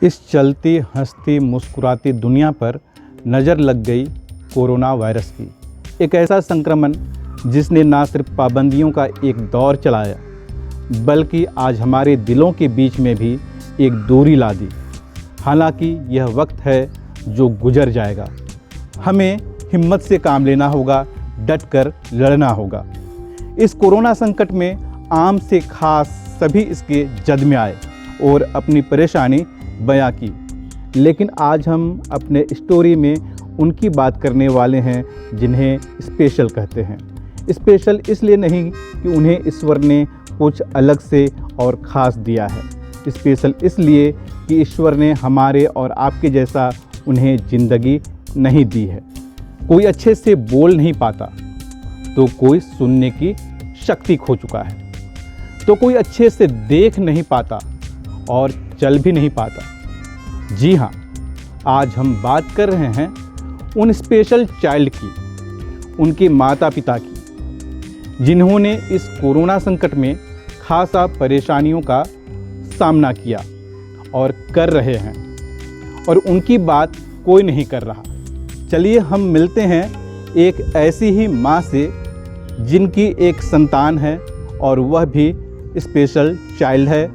इस चलती हंसती मुस्कुराती दुनिया पर नज़र लग गई कोरोना वायरस की। एक ऐसा संक्रमण जिसने ना सिर्फ पाबंदियों का एक दौर चलाया बल्कि आज हमारे दिलों के बीच में भी एक दूरी ला दी। हालांकि यह वक्त है जो गुजर जाएगा। हमें हिम्मत से काम लेना होगा, डट कर लड़ना होगा। इस कोरोना संकट में आम से खास सभी इसके जद में आए और अपनी परेशानी बयां की। लेकिन आज हम अपने स्टोरी में उनकी बात करने वाले हैं जिन्हें स्पेशल कहते हैं। स्पेशल इसलिए नहीं कि उन्हें ईश्वर ने कुछ अलग से और ख़ास दिया है। स्पेशल इसलिए कि ईश्वर ने हमारे और आपके जैसा उन्हें ज़िंदगी नहीं दी है। कोई अच्छे से बोल नहीं पाता तो कोई सुनने की शक्ति खो चुका है, तो कोई अच्छे से देख नहीं पाता और चल भी नहीं पाता। जी हाँ, आज हम बात कर रहे हैं उन स्पेशल चाइल्ड की, उनके माता पिता की, जिन्होंने इस कोरोना संकट में खासा परेशानियों का सामना किया और कर रहे हैं, और उनकी बात कोई नहीं कर रहा। चलिए हम मिलते हैं एक ऐसी ही माँ से जिनकी एक संतान है और वह भी स्पेशल चाइल्ड है।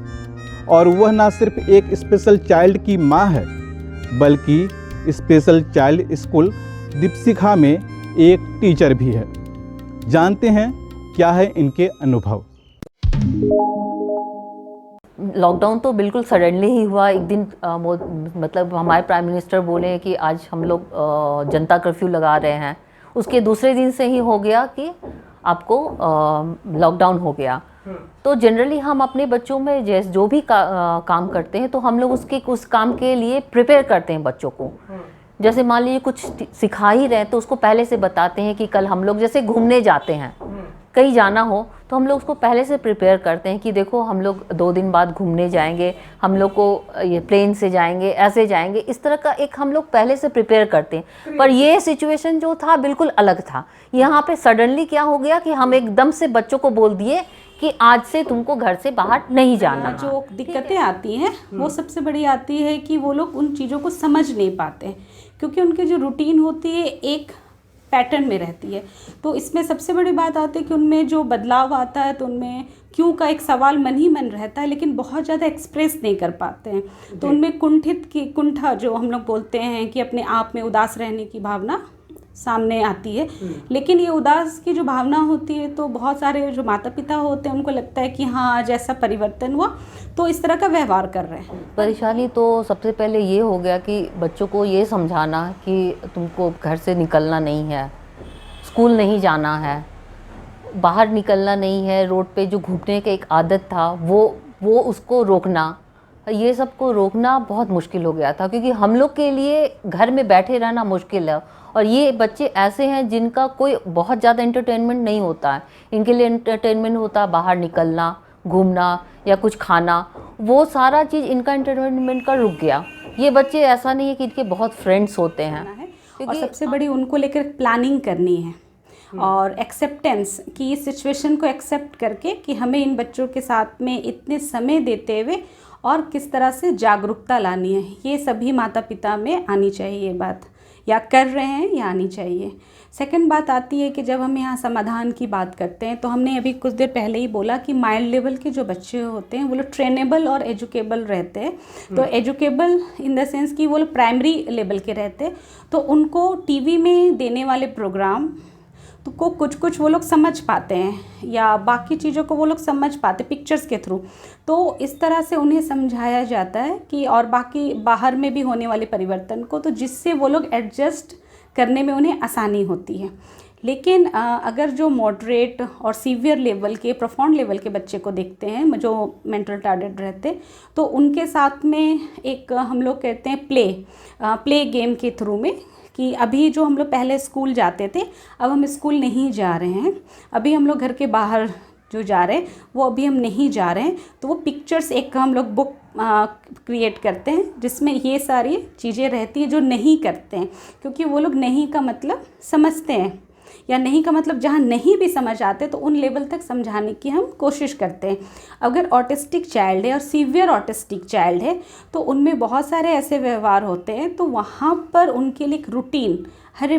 और वह ना सिर्फ एक स्पेशल चाइल्ड की माँ है बल्कि स्पेशल चाइल्ड स्कूल दीपशिखा में एक टीचर भी है। जानते हैं क्या है इनके अनुभव। लॉकडाउन तो बिल्कुल सडनली ही हुआ। एक दिन मतलब हमारे प्राइम मिनिस्टर बोले कि आज हम लोग जनता कर्फ्यू लगा रहे हैं। उसके दूसरे दिन से ही हो गया कि आपको लॉकडाउन हो गया। तो जनरली हम अपने बच्चों में जो भी काम करते हैं तो हम लोग उस काम के लिए प्रिपेयर करते हैं बच्चों को। जैसे मान लीजिए कुछ सिखा ही रहे हैं तो उसको पहले से बताते हैं कि कल हम लोग जैसे घूमने जाते हैं, कहीं जाना हो तो हम लोग उसको पहले से प्रिपेयर करते हैं कि देखो हम लोग 2 दिन बाद घूमने जाएंगे, हम लोग को ये प्लेन से जाएंगे, ऐसे जाएंगे। इस तरह का एक हम लोग पहले से प्रिपेयर करते हैं। पर ये सिचुएशन जो था बिल्कुल अलग था। यहाँ पे सडनली क्या हो गया कि हम एकदम से बच्चों को बोल दिए कि आज से तुमको घर से बाहर नहीं जाना। जो दिक्कतें आती हैं वो सबसे बड़ी आती है कि वो लोग उन चीज़ों को समझ नहीं पाते हैं, क्योंकि उनकी जो रूटीन होती है एक पैटर्न में रहती है। तो इसमें सबसे बड़ी बात आती है कि उनमें जो बदलाव आता है तो उनमें क्यों का एक सवाल मन ही मन रहता है, लेकिन बहुत ज़्यादा एक्सप्रेस नहीं कर पाते हैं। तो उनमें कुंठा जो हम लोग बोलते हैं कि अपने आप में उदास रहने की भावना सामने आती है। लेकिन ये उदास की जो भावना होती है तो बहुत सारे जो माता पिता होते हैं उनको लगता है कि हाँ आज ऐसा परिवर्तन हुआ तो इस तरह का व्यवहार कर रहे हैं। परेशानी तो सबसे पहले ये हो गया कि बच्चों को ये समझाना कि तुमको घर से निकलना नहीं है, स्कूल नहीं जाना है, बाहर निकलना नहीं है, रोड पे जो घूमने का एक आदत था वो उसको रोकना। ये सब को रोकना बहुत मुश्किल हो गया था, क्योंकि हम लोग के लिए घर में बैठे रहना मुश्किल है। और ये बच्चे ऐसे हैं जिनका कोई बहुत ज़्यादा एंटरटेनमेंट नहीं होता है। इनके लिए एंटरटेनमेंट होता है बाहर निकलना, घूमना या कुछ खाना। वो सारा चीज़ इनका एंटरटेनमेंट का रुक गया। ये बच्चे ऐसा नहीं है कि इनके बहुत फ्रेंड्स होते हैं। और सबसे बड़ी उनको लेकर प्लानिंग करनी है और एक्सेप्टेंस कि इस सिचुएशन को एक्सेप्ट करके कि हमें इन बच्चों के साथ में इतने समय देते हुए और किस तरह से जागरूकता लानी है। ये सभी माता पिता में आनी चाहिए ये बात, या कर रहे हैं या आनी चाहिए। सेकंड बात आती है कि जब हम यहाँ समाधान की बात करते हैं तो हमने अभी कुछ देर पहले ही बोला कि माइल्ड लेवल के जो बच्चे होते हैं वो लोग ट्रेनेबल और एजुकेबल रहते हैं। तो एजुकेबल इन द सेंस कि वो लोग प्राइमरी लेवल के रहते हैं, तो उनको टीवी में देने वाले प्रोग्राम तो को कुछ वो लोग समझ पाते हैं या बाकी चीज़ों को वो लोग समझ पाते पिक्चर्स के थ्रू। तो इस तरह से उन्हें समझाया जाता है कि और बाकी बाहर में भी होने वाले परिवर्तन को, तो जिससे वो लोग एडजस्ट करने में उन्हें आसानी होती है। लेकिन अगर जो मॉडरेट और सीवियर लेवल के प्रोफाउंड लेवल के बच्चे को देखते हैं जो मेंटल रिटार्डेड रहते, तो उनके साथ में एक हम लोग कहते हैं प्ले गेम के थ्रू में कि अभी जो हम लोग पहले स्कूल जाते थे अब हम स्कूल नहीं जा रहे हैं, अभी हम लोग घर के बाहर जो जा रहे हैं वो अभी हम नहीं जा रहे हैं। तो वो पिक्चर्स एक हम लोग बुक क्रिएट करते हैं जिसमें ये सारी चीज़ें रहती हैं जो नहीं करते हैं, क्योंकि वो लोग नहीं का मतलब समझते हैं या नहीं का मतलब जहाँ नहीं भी समझ आते तो उन लेवल तक समझाने की हम कोशिश करते हैं। अगर ऑटिस्टिक चाइल्ड है और सीवियर ऑटिस्टिक चाइल्ड है तो उनमें बहुत सारे ऐसे व्यवहार होते हैं, तो वहाँ पर उनके लिए एक रूटीन हर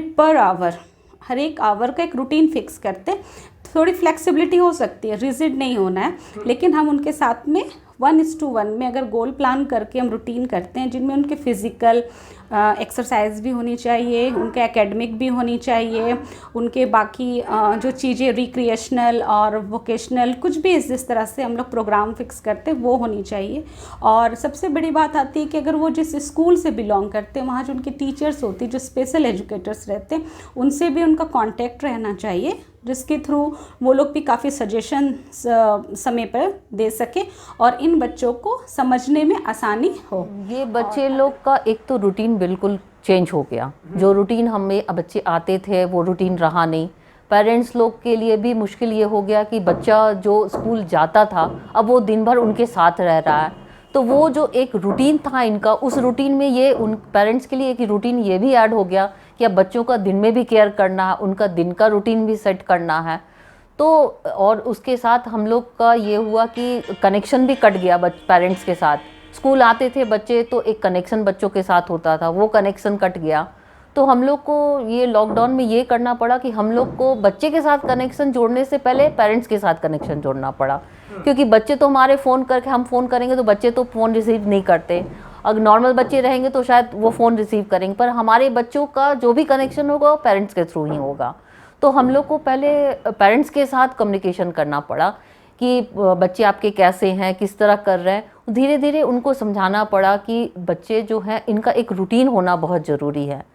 एक आवर का एक रूटीन फिक्स करते हैं। थोड़ी फ्लेक्सिबिलिटी हो सकती है, रिजिड नहीं होना है, लेकिन हम उनके साथ में 1:1 में अगर गोल प्लान करके हम रूटीन करते हैं जिनमें उनके फिज़िकल एक्सरसाइज भी होनी चाहिए, उनके एकेडमिक भी होनी चाहिए, उनके बाकी जो चीज़ें रिक्रिएशनल और वोकेशनल कुछ भी जिस तरह से हम लोग प्रोग्राम फिक्स करते हैं वो होनी चाहिए। और सबसे बड़ी बात आती है कि अगर वो जिस स्कूल से बिलोंग करते हैं वहाँ जो उनकी टीचर्स होती है, जो स्पेशल एजुकेटर्स रहते हैं, उनसे भी उनका कांटेक्ट रहना चाहिए, जिसके थ्रू वो लोग भी काफ़ी सजेशन समय पर दे सके और इन बच्चों को समझने में आसानी हो। ये बच्चे लोग का एक तो रूटीन बिल्कुल चेंज हो गया। जो रूटीन हमें बच्चे आते थे वो रूटीन रहा नहीं। पेरेंट्स लोग के लिए भी मुश्किल ये हो गया कि बच्चा जो स्कूल जाता था अब वो दिन भर उनके साथ रह रहा है, तो वो जो एक रूटीन था इनका, उस रूटीन में ये उन पेरेंट्स के लिए एक रूटीन ये भी ऐड हो गया कि अब बच्चों का दिन में भी केयर करना है, उनका दिन का रूटीन भी सेट करना है। तो और उसके साथ हम लोग का ये हुआ कि कनेक्शन भी कट गया पेरेंट्स के साथ। स्कूल आते थे बच्चे तो एक कनेक्शन बच्चों के साथ होता था, वो कनेक्शन कट गया। तो हम लोग को ये लॉकडाउन में ये करना पड़ा कि हम लोग को बच्चे के साथ कनेक्शन जोड़ने से पहले पेरेंट्स के साथ कनेक्शन जोड़ना पड़ा, क्योंकि बच्चे तो हमारे फ़ोन करके हम फ़ोन करेंगे तो बच्चे तो फ़ोन रिसीव नहीं करते। अगर नॉर्मल बच्चे रहेंगे तो शायद वो फ़ोन रिसीव करेंगे, पर हमारे बच्चों का जो भी कनेक्शन होगा वो पेरेंट्स के थ्रू ही होगा। तो हम लोग को पहले पेरेंट्स के साथ कम्युनिकेशन करना पड़ा कि बच्चे आपके कैसे हैं, किस तरह कर रहे हैं। धीरे धीरे उनको समझाना पड़ा कि बच्चे जो हैं इनका एक रूटीन होना बहुत ज़रूरी है।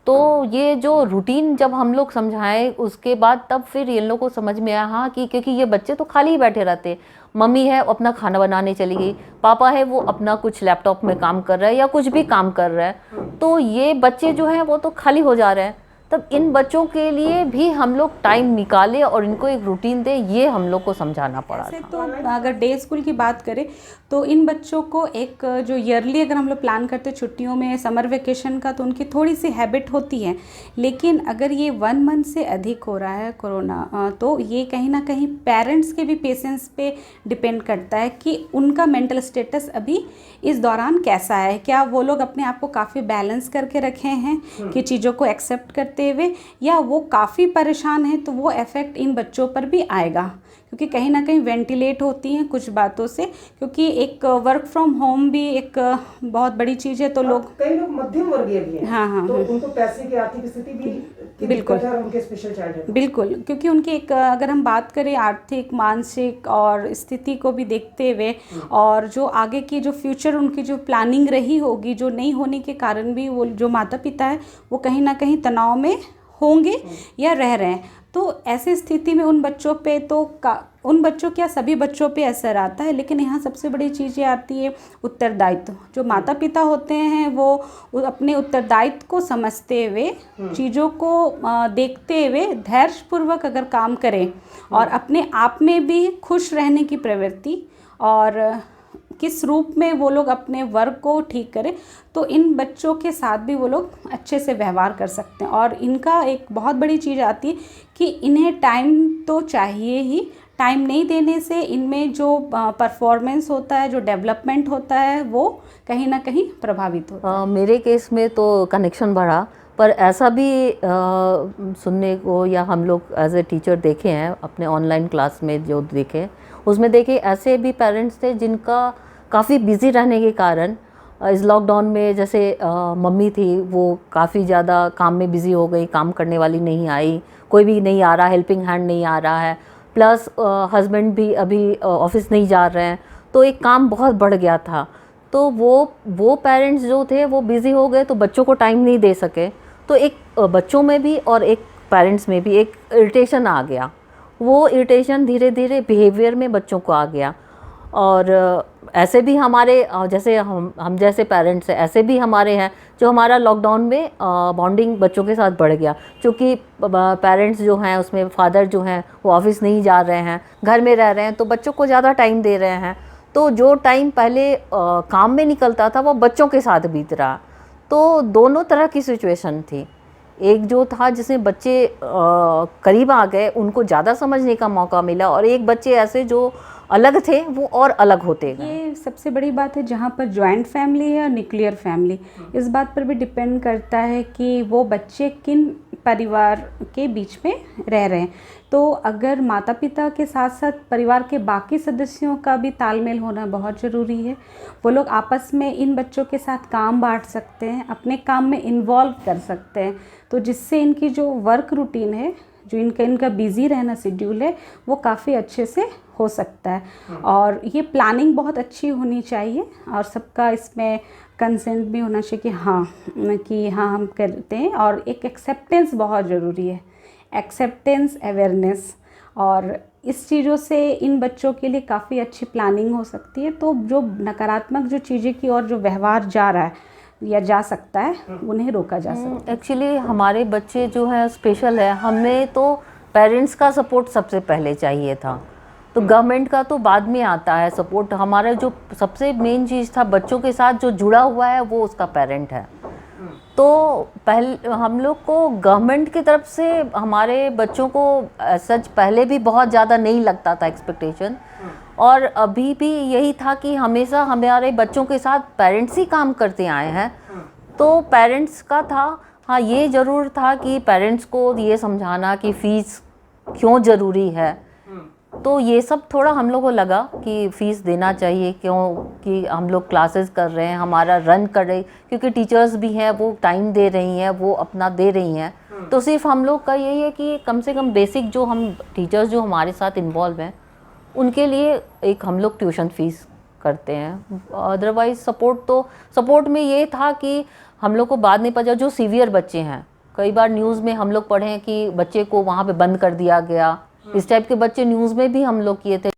तो ये जो रूटीन जब हम लोग समझाएं उसके बाद तब फिर इन लोगों को समझ में आया हाँ कि क्योंकि ये बच्चे तो खाली ही बैठे रहते, मम्मी है अपना खाना बनाने चली गई, पापा है वो अपना कुछ लैपटॉप में काम कर रहा है या कुछ भी काम कर रहा है, तो ये बच्चे जो हैं वो तो खाली हो जा रहे हैं। तब इन बच्चों के लिए भी हम लोग टाइम निकाले और इनको एक रूटीन दे, ये हम लोग को समझाना पड़ा था। तो अगर डे स्कूल की बात करें तो इन बच्चों को एक जो ईयरली अगर हम लोग प्लान करते छुट्टियों में समर वेकेशन का, तो उनकी थोड़ी सी हैबिट होती है। लेकिन अगर ये 1 मंथ से अधिक हो रहा है कोरोना, तो ये कहीं ना कहीं पेरेंट्स के भी पेशेंस पे डिपेंड करता है कि उनका मेंटल स्टेटस अभी इस दौरान कैसा है। क्या वो लोग अपने आप को काफ़ी बैलेंस करके रखे हैं कि चीज़ों को एक्सेप्ट करते हुए, या वो काफ़ी परेशान है, तो वो इफ़ेक्ट इन बच्चों पर भी आएगा। क्योंकि कहीं ना कहीं वेंटिलेट होती हैं कुछ बातों से, क्योंकि एक वर्क फ्रॉम होम भी एक बहुत बड़ी चीज़ है। तो लोग कई लोग मध्यम वर्गीय भी हैं, हाँ, तो उनको पैसे की आर्थिक स्थिति भी बिल्कुल है, और उनके स्पेशल चाइल्ड है बिल्कुल, क्योंकि उनकी एक अगर हम बात करें आर्थिक मानसिक और स्थिति को भी देखते हुए, और जो आगे की जो फ्यूचर उनकी जो प्लानिंग रही होगी, जो नहीं होने के कारण भी वो जो माता पिता है वो कहीं ना कहीं तनाव में होंगे या रह रहे हैं। तो ऐसी स्थिति में उन बच्चों पे तो उन बच्चों क्या सभी बच्चों पे असर आता है। लेकिन यहाँ सबसे बड़ी चीज़ ये आती है उत्तरदायित्व। जो माता पिता होते हैं वो अपने उत्तरदायित्व को समझते हुए, चीज़ों को देखते हुए धैर्यपूर्वक अगर काम करें और अपने आप में भी खुश रहने की प्रवृत्ति और किस रूप में वो लोग अपने वर्क को ठीक करें, तो इन बच्चों के साथ भी वो लोग अच्छे से व्यवहार कर सकते हैं। और इनका एक बहुत बड़ी चीज़ आती है कि इन्हें टाइम तो चाहिए ही, टाइम नहीं देने से इनमें जो परफॉर्मेंस होता है, जो डेवलपमेंट होता है, वो कहीं ना कहीं प्रभावित होता है। मेरे केस में तो कनेक्शन बढ़ा, पर ऐसा भी सुनने को या हम लोग एज ए टीचर देखे हैं अपने ऑनलाइन क्लास में जो देखे, उसमें देखे ऐसे भी पेरेंट्स थे जिनका काफ़ी बिज़ी रहने के कारण इस लॉकडाउन में, जैसे मम्मी थी वो काफ़ी ज़्यादा काम में बिज़ी हो गई, काम करने वाली नहीं आई, कोई भी नहीं आ रहा, हेल्पिंग हैंड नहीं आ रहा है, प्लस हस्बैंड भी अभी ऑफिस नहीं जा रहे हैं, तो एक काम बहुत बढ़ गया था। तो वो पेरेंट्स जो थे वो बिज़ी हो गए, तो बच्चों को टाइम नहीं दे सके। तो एक बच्चों में भी और एक पेरेंट्स में भी एक इरिटेशन आ गया। वो इरिटेशन धीरे धीरे बिहेवियर में बच्चों को आ गया। और ऐसे भी हमारे जैसे हम जैसे पेरेंट्स हैं, ऐसे भी हमारे हैं जो हमारा लॉकडाउन में बॉन्डिंग बच्चों के साथ बढ़ गया, क्योंकि पेरेंट्स जो हैं उसमें फादर जो हैं वो ऑफिस नहीं जा रहे हैं, घर में रह रहे हैं, तो बच्चों को ज़्यादा टाइम दे रहे हैं। तो जो टाइम पहले काम में निकलता था वो बच्चों के साथ बीत रहा। तो दोनों तरह की सिचुएशन थी। एक जो था जिसमें बच्चे करीब आ गए, उनको ज़्यादा समझने का मौका मिला, और एक बच्चे ऐसे जो अलग थे वो और अलग होते गए। ये सबसे बड़ी बात है जहाँ पर जॉइंट फैमिली है और न्यूक्लियर फैमिली, इस बात पर भी डिपेंड करता है कि वो बच्चे किन परिवार के बीच में रह रहे हैं। तो अगर माता पिता के साथ साथ परिवार के बाकी सदस्यों का भी तालमेल होना बहुत ज़रूरी है। वो लोग आपस में इन बच्चों के साथ काम बांट सकते हैं, अपने काम में इन्वॉल्व कर सकते हैं, तो जिससे इनकी जो वर्क रूटीन है, जो इनका बिज़ी रहना शेड्यूल है, वो काफ़ी अच्छे से हो सकता है। और ये प्लानिंग बहुत अच्छी होनी चाहिए और सबका इसमें कंसेंट भी होना चाहिए कि हाँ हम करते हैं। और एक एक्सेप्टेंस बहुत ज़रूरी है, एक्सेप्टेंस, अवेयरनेस, और इस चीज़ों से इन बच्चों के लिए काफ़ी अच्छी प्लानिंग हो सकती है। तो जो नकारात्मक जो चीज़ें की और जो व्यवहार जा रहा है या जा सकता है, उन्हें रोका जा सकता है। एक्चुअली हमारे बच्चे जो है स्पेशल है, हमें तो पेरेंट्स का सपोर्ट सबसे पहले चाहिए था, तो गवर्नमेंट का तो बाद में आता है सपोर्ट। हमारा जो सबसे मेन चीज़ था बच्चों के साथ जो जुड़ा हुआ है वो उसका पेरेंट है। तो पहले हम लोग को गवर्नमेंट की तरफ से हमारे बच्चों को सच पहले भी बहुत ज़्यादा नहीं लगता था एक्सपेक्टेशन, और अभी भी यही था कि हमेशा हमारे बच्चों के साथ पेरेंट्स ही काम करते आए हैं। तो पेरेंट्स का था, हाँ ये ज़रूर था कि पेरेंट्स को ये समझाना कि फ़ीस क्यों ज़रूरी है। तो ये सब थोड़ा हम लोग को लगा कि फ़ीस देना चाहिए, क्योंकि हम लोग क्लासेस कर रहे हैं, हमारा रन कर रहे, क्योंकि टीचर्स भी हैं, वो टाइम दे रही हैं, वो अपना दे रही हैं। तो सिर्फ हम लोग का यही है कि कम से कम बेसिक जो हम टीचर्स जो हमारे साथ इन्वॉल्व हैं उनके लिए एक हम लोग ट्यूशन फ़ीस करते हैं। अदरवाइज़ सपोर्ट में ये था कि हम लोग को बाद में पता, जो सीवियर बच्चे हैं, कई बार न्यूज़ में हम लोग पढ़े कि बच्चे को वहाँ पे बंद कर दिया गया, इस टाइप के बच्चे न्यूज़ में भी हम लोग किए थे।